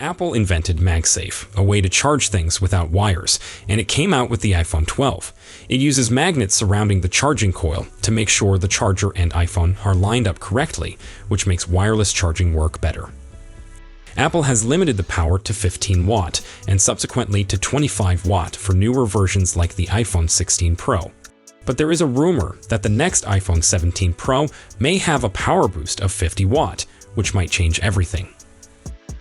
Apple invented MagSafe, a way to charge things without wires, and it came out with the iPhone 12. It uses magnets surrounding the charging coil to make sure the charger and iPhone are lined up correctly, which makes wireless charging work better. Apple has limited the power to 15 watt and subsequently to 25 watt for newer versions like the iPhone 16 Pro. But there is a rumor that the next iPhone 17 Pro may have a power boost of 50 watt, which might change everything.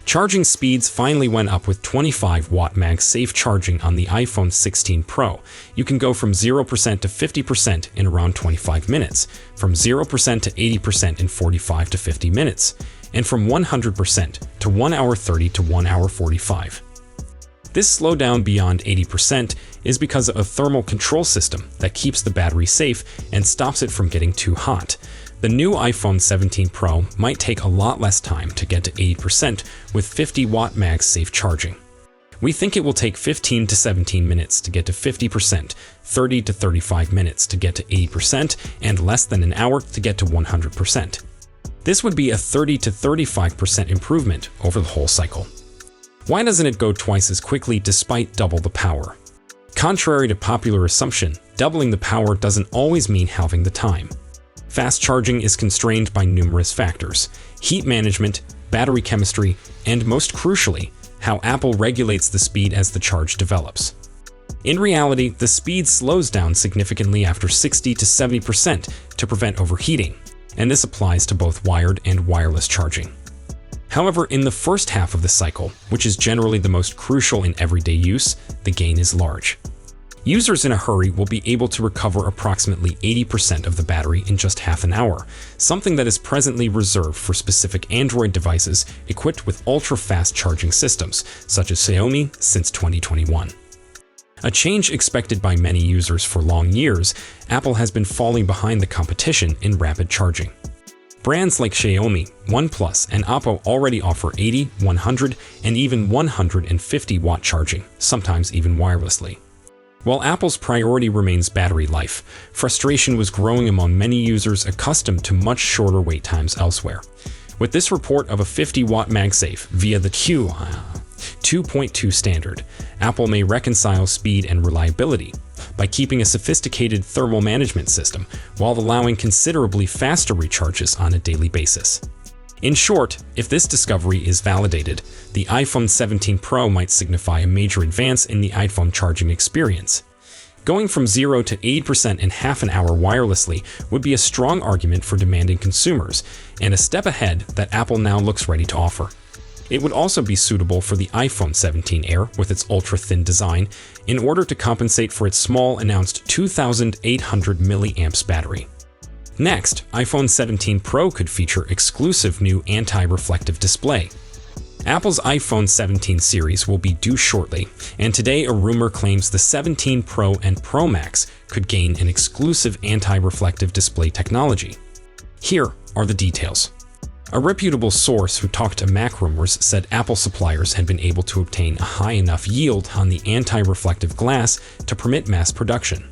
Charging speeds finally went up with 25 watt MagSafe charging on the iPhone 16 Pro. You can go from 0% to 50% in around 25 minutes, from 0% to 80% in 45 to 50 minutes, and from 100% to 1 hour 30 to 1 hour 45. This slowdown beyond 80% is because of a thermal control system that keeps the battery safe and stops it from getting too hot. The new iPhone 17 Pro might take a lot less time to get to 80% with 50 watt MagSafe charging. We think it will take 15 to 17 minutes to get to 50%, 30 to 35 minutes to get to 80%, and less than an hour to get to 100%. This would be a 30 to 35% improvement over the whole cycle. Why doesn't it go twice as quickly despite double the power? Contrary to popular assumption, doubling the power doesn't always mean halving the time. Fast charging is constrained by numerous factors: heat management, battery chemistry, and most crucially, how Apple regulates the speed as the charge develops. In reality, the speed slows down significantly after 60 to 70% to prevent overheating, and this applies to both wired and wireless charging. However, in the first half of the cycle, which is generally the most crucial in everyday use, the gain is large. Users in a hurry will be able to recover approximately 80% of the battery in just half an hour, something that is presently reserved for specific Android devices equipped with ultra-fast charging systems, such as Xiaomi, since 2021. A change expected by many users for long years, Apple has been falling behind the competition in rapid charging. Brands like Xiaomi, OnePlus, and Oppo already offer 80, 100, and even 150 watt charging, sometimes even wirelessly. While Apple's priority remains battery life, frustration was growing among many users accustomed to much shorter wait times elsewhere. With this report of a 50 watt MagSafe via the Q2.2 standard, Apple may reconcile speed and reliability by keeping a sophisticated thermal management system while allowing considerably faster recharges on a daily basis. In short, if this discovery is validated, the iPhone 17 Pro might signify a major advance in the iPhone charging experience. Going from 0 to 80% in half an hour wirelessly would be a strong argument for demanding consumers, and a step ahead that Apple now looks ready to offer. It would also be suitable for the iPhone 17 Air with its ultra-thin design in order to compensate for its small announced 2,800 mAh battery. Next, iPhone 17 Pro could feature exclusive new anti-reflective display. Apple's iPhone 17 series will be due shortly, and today a rumor claims the 17 Pro and Pro Max could gain an exclusive anti-reflective display technology. Here are the details. A reputable source who talked to MacRumors said Apple suppliers had been able to obtain a high enough yield on the anti-reflective glass to permit mass production.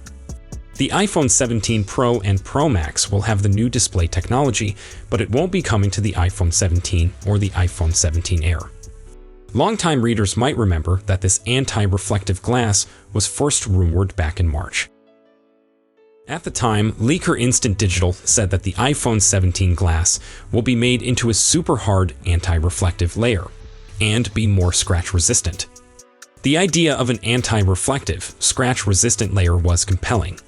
The iPhone 17 Pro and Pro Max will have the new display technology, but it won't be coming to the iPhone 17 or the iPhone 17 Air. Longtime readers might remember that this anti-reflective glass was first rumored back in March. At the time, leaker Instant Digital said that the iPhone 17 glass will be made into a super hard anti-reflective layer and be more scratch-resistant. The idea of an anti-reflective, scratch-resistant layer was compelling.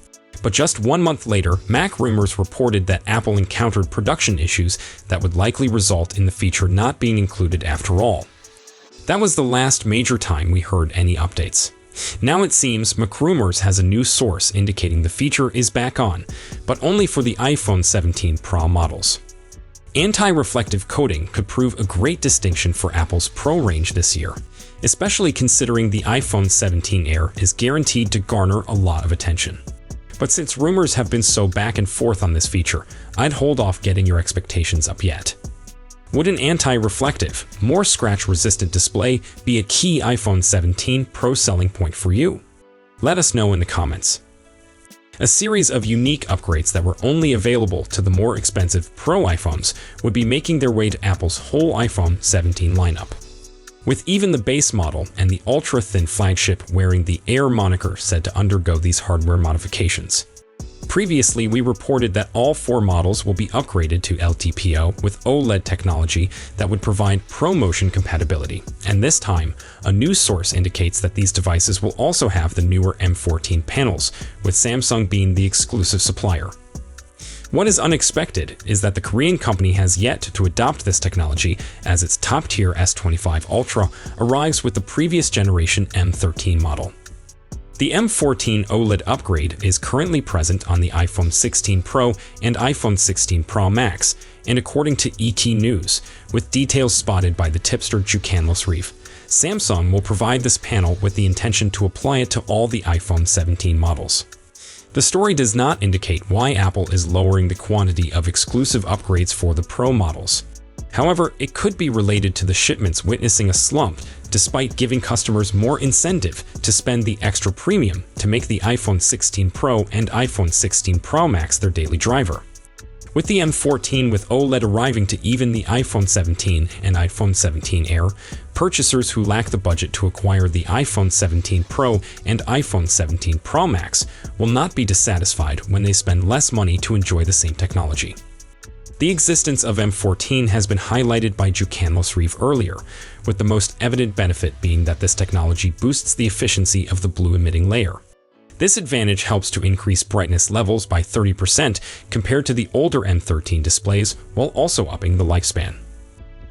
But just 1 month later, MacRumors reported that Apple encountered production issues that would likely result in the feature not being included after all. That was the last major time we heard any updates. Now it seems MacRumors has a new source indicating the feature is back on, but only for the iPhone 17 Pro models. Anti-reflective coating could prove a great distinction for Apple's Pro range this year, especially considering the iPhone 17 Air is guaranteed to garner a lot of attention. But since rumors have been so back and forth on this feature, I'd hold off getting your expectations up yet. Would an anti-reflective, more scratch-resistant display be a key iPhone 17 Pro selling point for you? Let us know in the comments. A series of unique upgrades that were only available to the more expensive Pro iPhones would be making their way to Apple's whole iPhone 17 lineup. with even the base model and the ultra-thin flagship wearing the Air moniker said to undergo these hardware modifications. Previously, we reported that all 4 models will be upgraded to LTPO with OLED technology that would provide ProMotion compatibility, and this time, a news source indicates that these devices will also have the newer M14 panels, with Samsung being the exclusive supplier. What is unexpected is that the Korean company has yet to adopt this technology, as its top-tier S25 Ultra arrives with the previous generation M13 model. The M14 OLED upgrade is currently present on the iPhone 16 Pro and iPhone 16 Pro Max, and according to ET News, with details spotted by the tipster Jukanlos Reef, Samsung will provide this panel with the intention to apply it to all the iPhone 17 models. The story does not indicate why Apple is lowering the quantity of exclusive upgrades for the Pro models. However, it could be related to the shipments witnessing a slump, despite giving customers more incentive to spend the extra premium to make the iPhone 16 Pro and iPhone 16 Pro Max their daily driver. With the M14 with OLED arriving to even the iPhone 17 and iPhone 17 Air, purchasers who lack the budget to acquire the iPhone 17 Pro and iPhone 17 Pro Max will not be dissatisfied when they spend less money to enjoy the same technology. The existence of M14 has been highlighted by Jukanlos Reef earlier, with the most evident benefit being that this technology boosts the efficiency of the blue emitting layer. This advantage helps to increase brightness levels by 30% compared to the older M13 displays, while also upping the lifespan.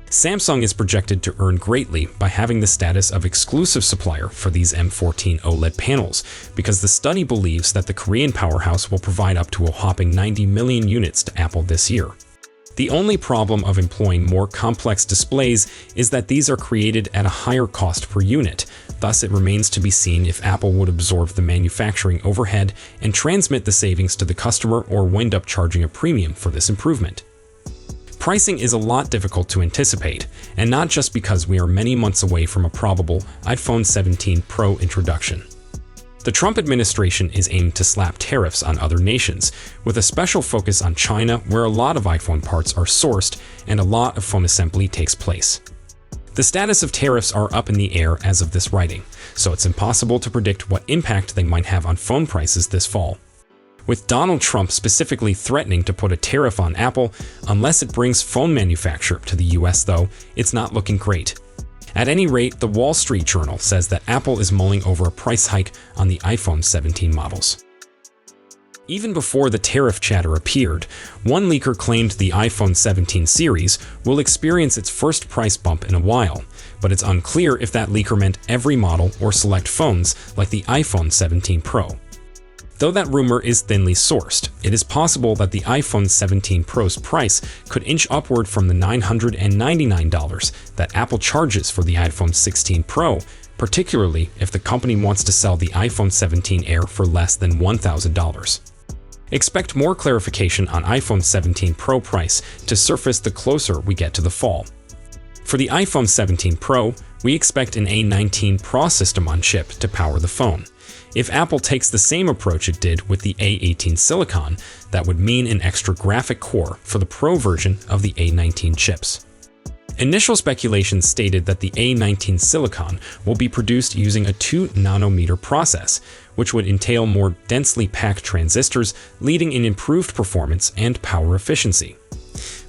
Samsung is projected to earn greatly by having the status of exclusive supplier for these M14 OLED panels, because the study believes that the Korean powerhouse will provide up to a whopping 90 million units to Apple this year. The only problem of employing more complex displays is that these are created at a higher cost per unit. Thus, it remains to be seen if Apple would absorb the manufacturing overhead and transmit the savings to the customer, or wind up charging a premium for this improvement. Pricing is a lot difficult to anticipate, and not just because we are many months away from a probable iPhone 17 Pro introduction. The Trump administration is aimed to slap tariffs on other nations, with a special focus on China, where a lot of iPhone parts are sourced and a lot of phone assembly takes place. The status of tariffs are up in the air as of this writing, so it's impossible to predict what impact they might have on phone prices this fall. With Donald Trump specifically threatening to put a tariff on Apple unless it brings phone manufacture to the US, though, it's not looking great. At any rate, the Wall Street Journal says that Apple is mulling over a price hike on the iPhone 17 models. Even before the tariff chatter appeared, one leaker claimed the iPhone 17 series will experience its first price bump in a while, but it's unclear if that leaker meant every model or select phones like the iPhone 17 Pro. Though that rumor is thinly sourced, it is possible that the iPhone 17 Pro's price could inch upward from the $999 that Apple charges for the iPhone 16 Pro, particularly if the company wants to sell the iPhone 17 Air for less than $1,000. Expect more clarification on iPhone 17 Pro price to surface the closer we get to the fall. For the iPhone 17 Pro, we expect an A19 Pro system on chip to power the phone. If Apple takes the same approach it did with the A18 Silicon, that would mean an extra graphic core for the Pro version of the A19 chips. Initial speculation stated that the A19 Silicon will be produced using a 2nm process, which would entail more densely packed transistors, leading in improved performance and power efficiency.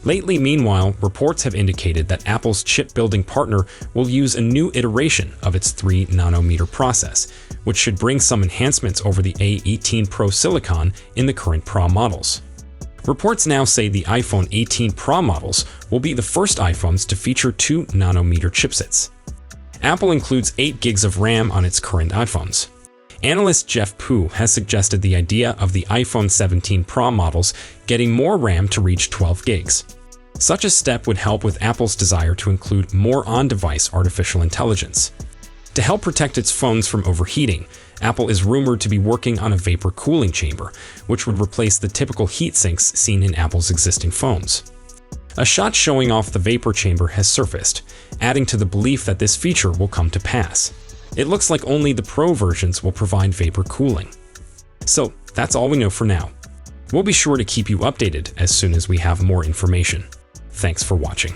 Lately, meanwhile, reports have indicated that Apple's chip-building partner will use a new iteration of its 3nm process, which should bring some enhancements over the A18 Pro Silicon in the current Pro models. Reports now say the iPhone 18 Pro models will be the first iPhones to feature 2nm chipsets. Apple includes 8 gigs of RAM on its current iPhones. Analyst Jeff Pu has suggested the idea of the iPhone 17 Pro models getting more RAM to reach 12 gigs. Such a step would help with Apple's desire to include more on-device artificial intelligence. To help protect its phones from overheating, Apple is rumored to be working on a vapor cooling chamber, which would replace the typical heat sinks seen in Apple's existing phones. A shot showing off the vapor chamber has surfaced, adding to the belief that this feature will come to pass. It looks like only the Pro versions will provide vapor cooling. So that's all we know for now. We'll be sure to keep you updated as soon as we have more information. Thanks for watching.